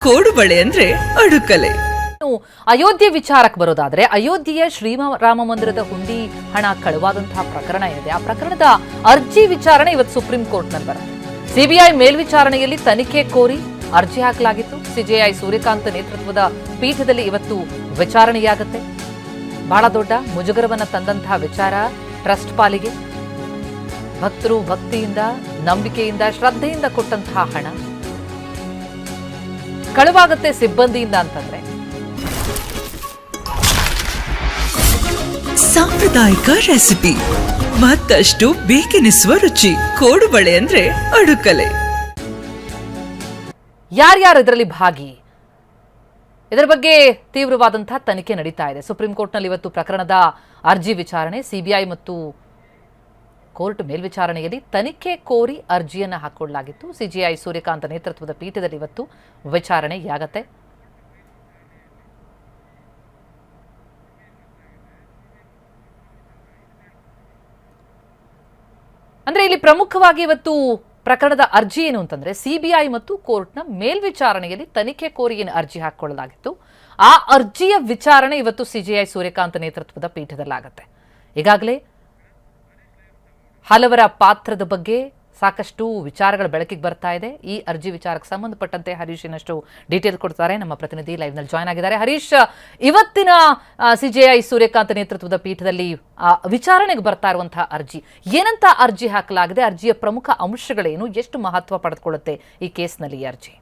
ಕೋಡುಬಳೆ ಅಂದ್ರೆ ಅಡುಕಲೆ. ಅಯೋಧ್ಯೆ ವಿಚಾರಕ್ಕೆ ಬರೋದಾದ್ರೆ ಅಯೋಧ್ಯೆಯ ಶ್ರೀರಾಮ ಮಂದಿರದ ಹುಂಡಿ ಹಣ ಕಳುವಾದಂತಹ ಪ್ರಕರಣ ಇದೆ. ಆ ಪ್ರಕರಣದ ಅರ್ಜಿ ವಿಚಾರಣೆ ಇವತ್ತು ಸುಪ್ರೀಂ ಕೋರ್ಟ್ನಲ್ಲಿ ಬರುತ್ತೆ. ಸಿಬಿಐ ಮೇಲ್ವಿಚಾರಣೆಯಲ್ಲಿ ತನಿಖೆ ಕೋರಿ ಅರ್ಜಿ ಹಾಕಲಾಗಿತ್ತು. ಸಿಜೆಐ ಸೂರ್ಯಕಾಂತ್ ನೇತೃತ್ವದ ಪೀಠದಲ್ಲಿ ಇವತ್ತು ವಿಚಾರಣೆಯಾಗುತ್ತೆ. ಬಹಳ ದೊಡ್ಡ ಮುಜುಗರವನ್ನ ತಂದಂತಹ ವಿಚಾರ ಟ್ರಸ್ಟ್ ಪಾಲಿಗೆ. ಭಕ್ತರು ಭಕ್ತಿಯಿಂದ, ನಂಬಿಕೆಯಿಂದ, ಶ್ರದ್ಧೆಯಿಂದ ಕೊಟ್ಟಂತಹ ಹಣ ಕಳುವಾಗುತ್ತೆ ಸಿಬ್ಬಂದಿಯಿಂದ ಅಂತಂದ್ರೆ ಸಾಂಪ್ರದಾಯಿಕ ರೆಸಿಪಿ, ಮತ್ತಷ್ಟು ಬೇಕೆನಿಸುವ ರುಚಿ. ಕೋಡುಬಳೆ ಅಂದ್ರೆ ಅಡುಕಲೆ. ಯಾರ್ಯಾರು ಇದರಲ್ಲಿ ಭಾಗಿ? ಇದರ ಬಗ್ಗೆ ತೀವ್ರವಾದಂತಹ ತನಿಖೆ ನಡೀತಾ ಇದೆ. ಸುಪ್ರೀಂ ಕೋರ್ಟ್ನಲ್ಲಿ ಇವತ್ತು ಪ್ರಕರಣದ ಅರ್ಜಿ ವಿಚಾರಣೆ. ಸಿಬಿಐ ಮತ್ತು ಕೋರ್ಟ್ ಮೇಲ್ವಿಚಾರಣೆಯಲ್ಲಿ ತನಿಖೆ ಕೋರಿ ಅರ್ಜಿಯನ್ನು ಹಾಕೊಳ್ಳಲಾಗಿತ್ತು. ಸಿಜೆಐ ಸೂರ್ಯಕಾಂತ್ ನೇತೃತ್ವದ ಪೀಠದಲ್ಲಿ ಇವತ್ತು ವಿಚಾರಣೆಯಾಗತ್ತೆ. ಅಂದ್ರೆ ಇಲ್ಲಿ ಪ್ರಮುಖವಾಗಿ ಇವತ್ತು ಪ್ರಕರಣದ ಅರ್ಜಿ ಏನು ಅಂತಂದ್ರೆ ಸಿಬಿಐ ಮತ್ತು ಕೋರ್ಟ್ನ ಮೇಲ್ವಿಚಾರಣೆಯಲ್ಲಿ ತನಿಖೆ ಕೋರಿ ಏನು ಅರ್ಜಿ ಹಾಕೊಳ್ಳಲಾಗಿತ್ತು, ಆ ಅರ್ಜಿಯ ವಿಚಾರಣೆ ಇವತ್ತು ಸಿಜೆಐ ಸೂರ್ಯಕಾಂತ್ ನೇತೃತ್ವದ ಪೀಠದಲ್ಲಾಗತ್ತೆ. ಈಗಾಗಲೇ ಹಲವರ ಪಾತ್ರದ ಬಗ್ಗೆ ಸಾಕಷ್ಟು ವಿಚಾರಗಳು ಬೆಳಕಿಗೆ ಬರ್ತಾ ಇದೆ. ಈ ಅರ್ಜಿ ವಿಚಾರಕ್ಕೆ ಸಂಬಂಧಪಟ್ಟಂತೆ ಹರೀಶ್ ಇನ್ನಷ್ಟು ಡೀಟೇಲ್ ಕೊಡ್ತಾರೆ. ನಮ್ಮ ಪ್ರತಿನಿಧಿ ಲೈವ್ ನಲ್ಲಿ ಜಾಯ್ನ್ ಆಗಿದ್ದಾರೆ. ಹರೀಶ್, ಇವತ್ತಿನ ಸಿಜೆಐ ಸೂರ್ಯಕಾಂತ್ ನೇತೃತ್ವದ ಪೀಠದಲ್ಲಿ ವಿಚಾರಣೆಗೆ ಬರ್ತಾ ಇರುವಂತಹ ಅರ್ಜಿ ಏನಂತ ಅರ್ಜಿ ಹಾಕಲಾಗಿದೆ? ಅರ್ಜಿಯ ಪ್ರಮುಖ ಅಂಶಗಳೇನು? ಎಷ್ಟು ಮಹತ್ವ ಪಡೆದುಕೊಳ್ಳುತ್ತೆ ಈ ಕೇಸ್ನಲ್ಲಿ ಈ ಅರ್ಜಿ?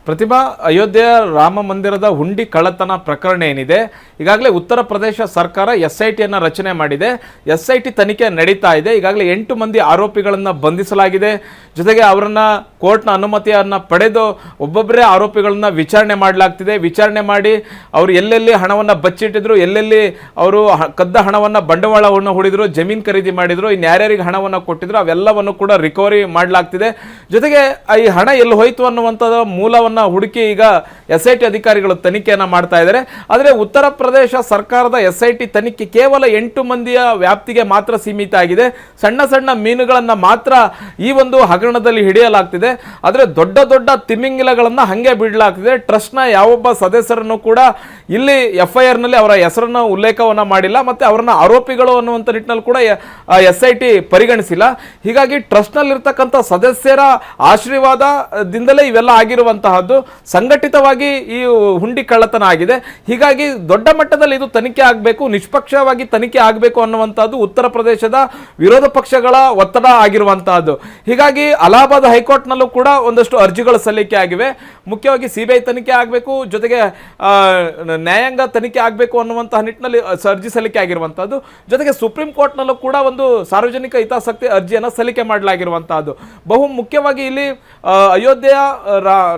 ಪ್ರತಿಮಾ, ಅಯೋಧ್ಯೆಯ ರಾಮ ಮಂದಿರದ ಹುಂಡಿ ಕಳ್ಳತನ ಪ್ರಕರಣ ಏನಿದೆ, ಈಗಾಗಲೇ ಉತ್ತರ ಪ್ರದೇಶ ಸರ್ಕಾರ SITಯನ್ನು ರಚನೆ ಮಾಡಿದೆ. SIT ತನಿಖೆ ನಡೀತಾ ಇದೆ. ಈಗಾಗಲೇ 8 ಮಂದಿ ಆರೋಪಿಗಳನ್ನು ಬಂಧಿಸಲಾಗಿದೆ. ಜೊತೆಗೆ ಅವರನ್ನ ಕೋರ್ಟ್ನ ಅನುಮತಿಯನ್ನು ಪಡೆದು ಒಬ್ಬೊಬ್ಬರೇ ಆರೋಪಿಗಳನ್ನ ವಿಚಾರಣೆ ಮಾಡಲಾಗ್ತಿದೆ. ವಿಚಾರಣೆ ಮಾಡಿ ಅವರು ಎಲ್ಲೆಲ್ಲಿ ಹಣವನ್ನು ಬಚ್ಚಿಟ್ಟಿದ್ರು, ಎಲ್ಲೆಲ್ಲಿ ಅವರು ಕದ್ದ ಹಣವನ್ನು ಬಂಡವಾಳವನ್ನು ಹೂಡಿದ್ರು, ಜಮೀನು ಖರೀದಿ ಮಾಡಿದ್ರು, ಇನ್ಯಾರ್ಯಾರಿಗೆ ಹಣವನ್ನು ಕೊಟ್ಟಿದ್ರು, ಅವೆಲ್ಲವನ್ನು ಕೂಡ ರಿಕವರಿ ಮಾಡಲಾಗ್ತಿದೆ. ಜೊತೆಗೆ ಈ ಹಣ ಎಲ್ಲಿ ಹೋಯ್ತು ಅನ್ನುವಂಥದ್ದು ಮೂಲವನ್ನು ಹುಡುಕಿ ಈಗ SIT ಅಧಿಕಾರಿಗಳು ತನಿಖೆಯನ್ನು ಮಾಡ್ತಾ ಇದ್ದಾರೆ. ಆದರೆ ಉತ್ತರ ಪ್ರದೇಶ ಸರ್ಕಾರದ SIT ತನಿಖೆ ಕೇವಲ 8 ಮಂದಿಯ ವ್ಯಾಪ್ತಿಗೆ ಮಾತ್ರ ಸೀಮಿತ ಆಗಿದೆ. ಸಣ್ಣ ಸಣ್ಣ ಮೀನುಗಳನ್ನು ಮಾತ್ರ ಈ ಒಂದು ಹಗರಣದಲ್ಲಿ ಹಿಡಿಯಲಾಗ್ತಿದೆ. ಆದರೆ ದೊಡ್ಡ ದೊಡ್ಡ ತಿಮಿಂಗಿಲಗಳನ್ನು ಹಂಗೆ ಬಿಡಲಾಗ್ತಿದೆ. ಟ್ರಸ್ಟ್ನ ಯಾವೊಬ್ಬ ಸದಸ್ಯರನ್ನು ಕೂಡ ಇಲ್ಲಿ FIR ನಲ್ಲಿ ಅವರ ಹೆಸರನ್ನು ಉಲ್ಲೇಖವನ್ನು ಮಾಡಿಲ್ಲ, ಮತ್ತೆ ಅವರನ್ನ ಆರೋಪಿಗಳು ಅನ್ನುವಂಥ ನಿಟ್ಟಿನಲ್ಲಿ ಕೂಡ SIT ಪರಿಗಣಿಸಿಲ್ಲ. ಹೀಗಾಗಿ ಟ್ರಸ್ಟ್ನಲ್ಲಿರ್ತಕ್ಕಂಥ ಸದಸ್ಯರ ಆಶೀರ್ವಾದದಿಂದಲೇ ಇವೆಲ್ಲ ಆಗಿರುವಂತಹ ಸಂಘಟಿತವಾಗಿ ಈ ಹುಂಡಿ ಕಳ್ಳತನ ಆಗಿದೆ. ಹೀಗಾಗಿ ದೊಡ್ಡ ಮಟ್ಟದಲ್ಲಿ ಇದು ತನಿಖೆ ಆಗಬೇಕು, ನಿಷ್ಪಕ್ಷವಾಗಿ ತನಿಖೆ ಆಗಬೇಕು ಅನ್ನುವಂಥದ್ದು ಉತ್ತರ ಪ್ರದೇಶದ ವಿರೋಧ ಪಕ್ಷಗಳ ಒತ್ತಡ ಆಗಿರುವಂತಹದ್ದು. ಹೀಗಾಗಿ ಅಲಹಾಬಾದ್ ಹೈಕೋರ್ಟ್ನಲ್ಲೂ ಕೂಡ ಒಂದಷ್ಟು ಅರ್ಜಿಗಳು ಸಲ್ಲಿಕೆ ಆಗಿವೆ. ಮುಖ್ಯವಾಗಿ CBI ತನಿಖೆ ಆಗಬೇಕು, ಜೊತೆಗೆ ನ್ಯಾಯಾಂಗ ತನಿಖೆ ಆಗಬೇಕು ಅನ್ನುವಂತಹ ನಿಟ್ಟಿನಲ್ಲಿ ಅರ್ಜಿ ಸಲ್ಲಿಕೆ ಆಗಿರುವಂತಹದ್ದು. ಜೊತೆಗೆ ಸುಪ್ರೀಂ ಕೋರ್ಟ್ನಲ್ಲೂ ಕೂಡ ಒಂದು ಸಾರ್ವಜನಿಕ ಹಿತಾಸಕ್ತಿ ಅರ್ಜಿಯನ್ನು ಸಲ್ಲಿಕೆ ಮಾಡಲಾಗಿರುವಂತಹದ್ದು. ಬಹು ಮುಖ್ಯವಾಗಿ ಇಲ್ಲಿ ಅಯೋಧ್ಯೆಯ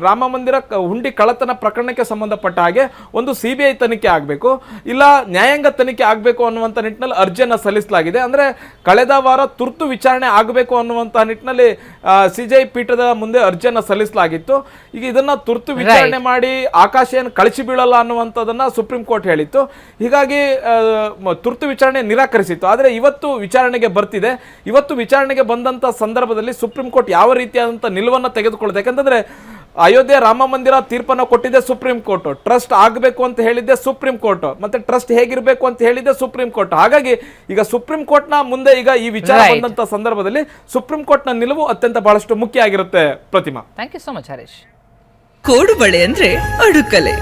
ರಾಮ ಮಂದಿರ ಹುಂಡಿ ಕಳ್ಳತನ ಪ್ರಕರಣಕ್ಕೆ ಸಂಬಂಧಪಟ್ಟ ಹಾಗೆ ಒಂದು CBI ತನಿಖೆ ಆಗಬೇಕು, ಇಲ್ಲ ನ್ಯಾಯಾಂಗ ತನಿಖೆ ಆಗಬೇಕು ಅನ್ನುವಂಥ ನಿಟ್ಟಿನಲ್ಲಿ ಅರ್ಜಿಯನ್ನು ಸಲ್ಲಿಸಲಾಗಿದೆ. ಅಂದರೆ ಕಳೆದ ವಾರ ತುರ್ತು ವಿಚಾರಣೆ ಆಗಬೇಕು ಅನ್ನುವಂತಹ ನಿಟ್ಟಿನಲ್ಲಿ CJI ಪೀಠದ ಮುಂದೆ ಅರ್ಜಿಯನ್ನು ಸಲ್ಲಿಸಲಾಗಿತ್ತು. ಈಗ ಇದನ್ನ ತುರ್ತು ವಿಚಾರಣೆ ಮಾಡಿ ಆಕಾಶ ಏನು ಕಳಚಿ ಬೀಳಲ್ಲ ಅನ್ನುವಂಥದ್ದನ್ನ ಸುಪ್ರೀಂ ಕೋರ್ಟ್ ಹೇಳಿತ್ತು. ಹೀಗಾಗಿ ತುರ್ತು ವಿಚಾರಣೆ ನಿರಾಕರಿಸಿತ್ತು. ಆದರೆ ಇವತ್ತು ವಿಚಾರಣೆಗೆ ಬರ್ತಿದೆ. ಇವತ್ತು ವಿಚಾರಣೆಗೆ ಬಂದಂಥ ಸಂದರ್ಭದಲ್ಲಿ ಸುಪ್ರೀಂ ಕೋರ್ಟ್ ಯಾವ ರೀತಿಯಾದಂಥ ನಿಲುವನ್ನು ತೆಗೆದುಕೊಳ್ಳುತ್ತೆ? ಯಾಕಂತಂದ್ರೆ ಅಯೋಧ್ಯೆ ರಾಮ ಮಂದಿರ ತೀರ್ಪನ್ನು ಕೊಟ್ಟಿದೆ ಸುಪ್ರೀಂ ಕೋರ್ಟ್, ಟ್ರಸ್ಟ್ ಆಗಬೇಕು ಅಂತ ಹೇಳಿದ್ದೆ ಸುಪ್ರೀಂ ಕೋರ್ಟ್, ಮತ್ತೆ ಟ್ರಸ್ಟ್ ಹೇಗಿರಬೇಕು ಅಂತ ಹೇಳಿದ್ದೆ ಸುಪ್ರೀಂ ಕೋರ್ಟ್. ಹಾಗಾಗಿ ಈಗ ಸುಪ್ರೀಂ ಕೋರ್ಟ್ನ ಮುಂದೆ ಈಗ ಈ ವಿಚಾರ ಬಂದಂತ ಸಂದರ್ಭದಲ್ಲಿ ಸುಪ್ರೀಂ ಕೋರ್ಟ್ನ ನಿಲುವು ಅತ್ಯಂತ ಬಹಳಷ್ಟು ಮುಖ್ಯ ಆಗಿರುತ್ತೆ. Pratima, thank you so much Harish. ಕೋಡುಬಳೆ ಅಂದ್ರೆ ಅಡುಕಲೆ.